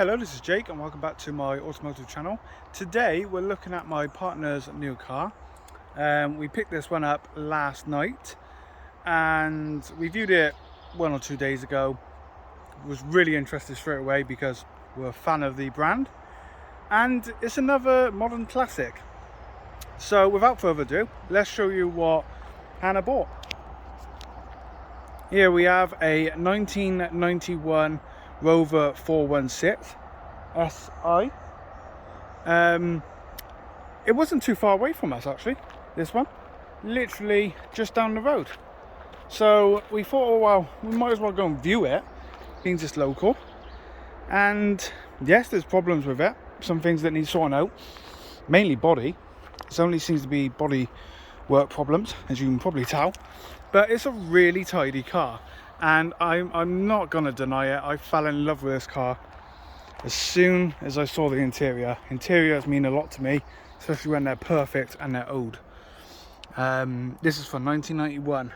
Hello, this is Jake and welcome back to my automotive channel. Today we're looking at my partner's new car. We picked this one up last night and we viewed it 1 or 2 days ago. Was really interested straight away because we're a fan of the brand and it's another modern classic. So without further ado, let's show you what Hannah bought. Here we have a 1991 Rover 416 SI. It wasn't too far away from us actually, this one. Literally just down the road. So we thought, oh well, we might as well go and view it, being just local. And yes, there's problems with it. Some things that need sorting out. Mainly body. It only seems to be body work problems, as you can probably tell. But it's a really tidy car. And I'm not gonna deny it, I fell in love with this car as soon as I saw the interior. Interiors mean a lot to me, especially when they're perfect and they're old. This is from 1991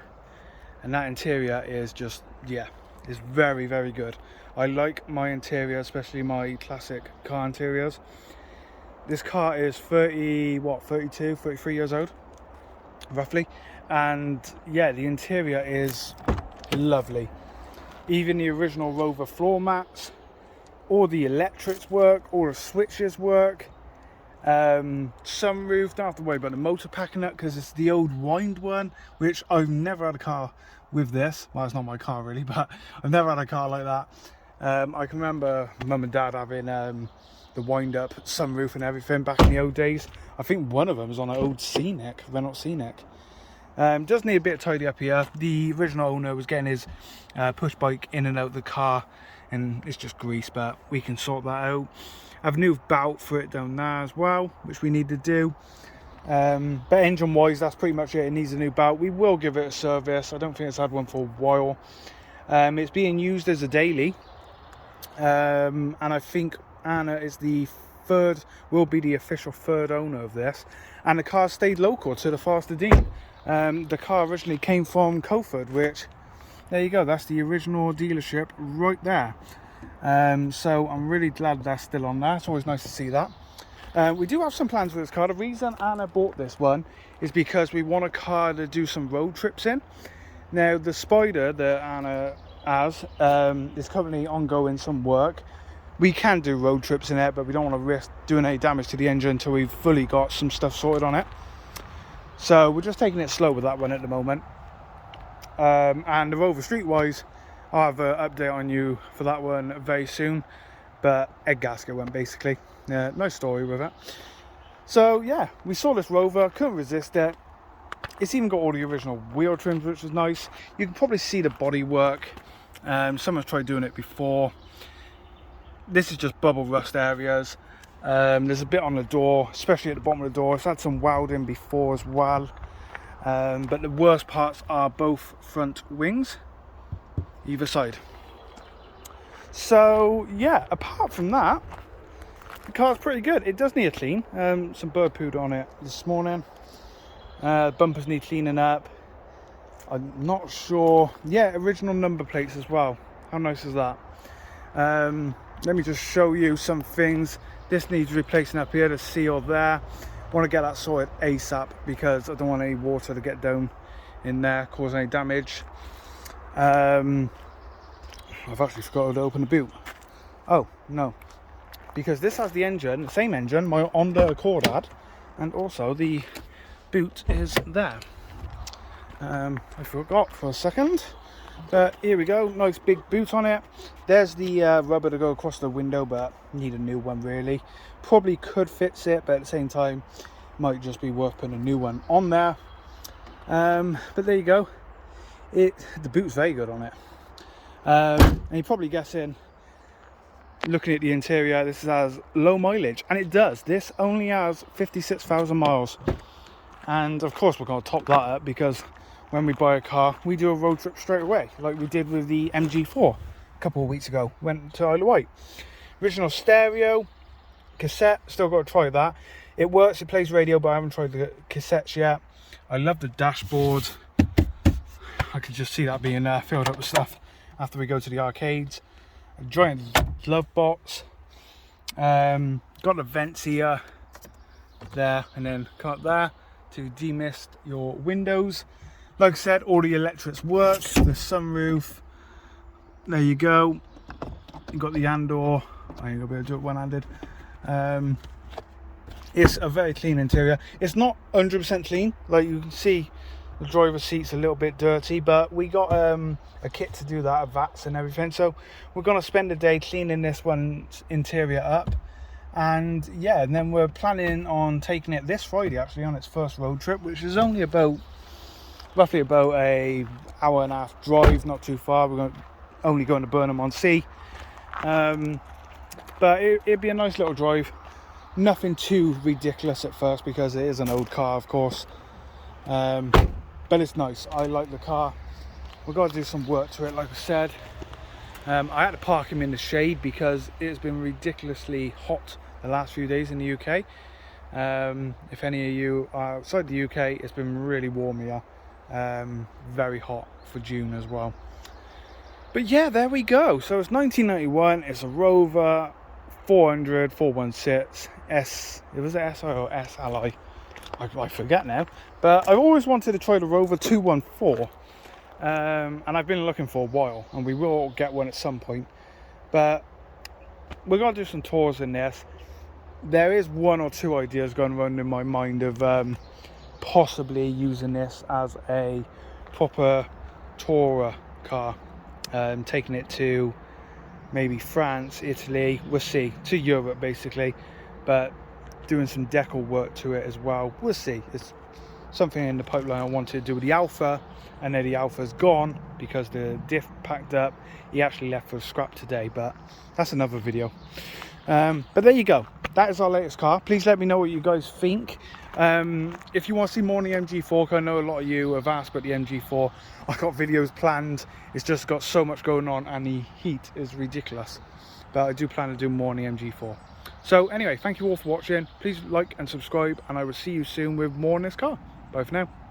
and that interior is just, yeah, it's very, very good. I like my interior, especially my classic car interiors. This car is 32, 33 years old, roughly. And yeah, the interior is lovely. Even the original Rover floor mats, all the electrics work, all the switches work. Sunroof, don't have to worry about the motor packing up because it's the old wind one, which I've never had a car with this. Well, it's not my car really, but I've never had a car like that. I can remember mum and dad having the wind up sunroof and everything back in the old days. I think one of them was on an old Scenic, Renault Scenic. Does need a bit of tidy up here. The original owner was getting his push bike in and out of the car and it's just grease, but we can sort that out. I've a new bout for it down there as well, which we need to do. But engine wise, that's pretty much it. It needs a new bout. We will give it a service. I don't think it's had one for a while. It's being used as a daily, and I think Anna is will be the official third owner of this, and the car stayed local to the Forester Dean. The car originally came from Colford, which, there you go, that's the original dealership right there. So I'm really glad that's still on there. It's always nice to see that. We do have some plans for this car. The reason Anna bought this one is because we want a car to do some road trips in. Now the Spider that Anna has is currently ongoing some work. We can do road trips in it, but we don't want to risk doing any damage to the engine until we've fully got some stuff sorted on it. So we're just taking it slow with that one at the moment. And the Rover Streetwise, I'll have an update on you for that one very soon. But egg gasket went basically. Nice story with it. So yeah, we saw this Rover, couldn't resist it. It's even got all the original wheel trims, which is nice. You can probably see the body work. Someone's tried doing it before. This is just bubble rust areas. There's a bit on the door, especially at the bottom of the door. It's had some welding before as well. But the worst parts are both front wings, either side. So yeah, apart from that, the car's pretty good. It does need a clean. Some bird pooed on it this morning. Bumpers need cleaning up. I'm not sure. Yeah, original number plates as well. How nice is that? Let me just show you some things. This needs replacing up here, the seal there. Want to get that sorted ASAP because I don't want any water to get down in there, cause any damage. I've actually forgotten to open the boot. Oh no, because this has the engine, the same engine my Honda Accord had, and also the boot is there. I forgot for a second, but here we go. Nice big boot on it. There's the rubber to go across the window, but need a new one really. Probably could fix it, but at the same time might just be worth putting a new one on there. But there you go. The boot's very good on it. And you're probably guessing, looking at the interior, this has low mileage, and it does. This only has 56,000 miles, and of course we're going to top that up because when we buy a car, we do a road trip straight away, like we did with the MG4 a couple of weeks ago. Went to Isle of Wight. Original stereo, cassette, still got to try that. It works, it plays radio, but I haven't tried the cassettes yet. I love the dashboard. I could just see that being filled up with stuff after we go to the arcades. A giant glove box. Got the vents here, there, and then come up there to demist your windows. Like I said, all the electrics work. The sunroof, there you go. You got the handle. I ain't gonna be able to do it one-handed. It's a very clean interior. It's not 100% clean. Like you can see, the driver's seat's a little bit dirty, but we got a kit to do that, VATs and everything. So we're gonna spend a day cleaning this one's interior up. And yeah, and then we're planning on taking it this Friday actually on its first road trip, which is only roughly about a hour and a half drive, not too far. We're only going to Burnham-on-Sea, but it'd be a nice little drive. Nothing too ridiculous at first because it is an old car, of course, but it's nice. I like the car. We've got to do some work to it, like I said. I had to park him in the shade because it's been ridiculously hot the last few days in the UK. If any of you are outside the UK, it's been really warm here. Very hot for June as well. But yeah, there we go. So it's 1991. It's a Rover 400 416 S. It was SI or SLI. I forget now. But I've always wanted to try the Rover 214. And I've been looking for a while, and we will get one at some point. But we're going to do some tours in this. There is one or two ideas going around in my mind of possibly using this as a proper tourer car, taking it to maybe France, Italy, we'll see, to Europe basically, but doing some decal work to it as well. We'll see. It's something in the pipeline. I wanted to do with the Alpha, and then the Alpha's gone because the diff packed up. He actually left for scrap today, but that's another video. But there you go. That is our latest car. Please let me know what you guys think. If you want to see more on the MG4, I know a lot of you have asked about the MG4. I've got videos planned. It's just got so much going on and the heat is ridiculous. But I do plan to do more on the MG4. So anyway, thank you all for watching. Please like and subscribe, and I will see you soon with more on this car. Bye for now.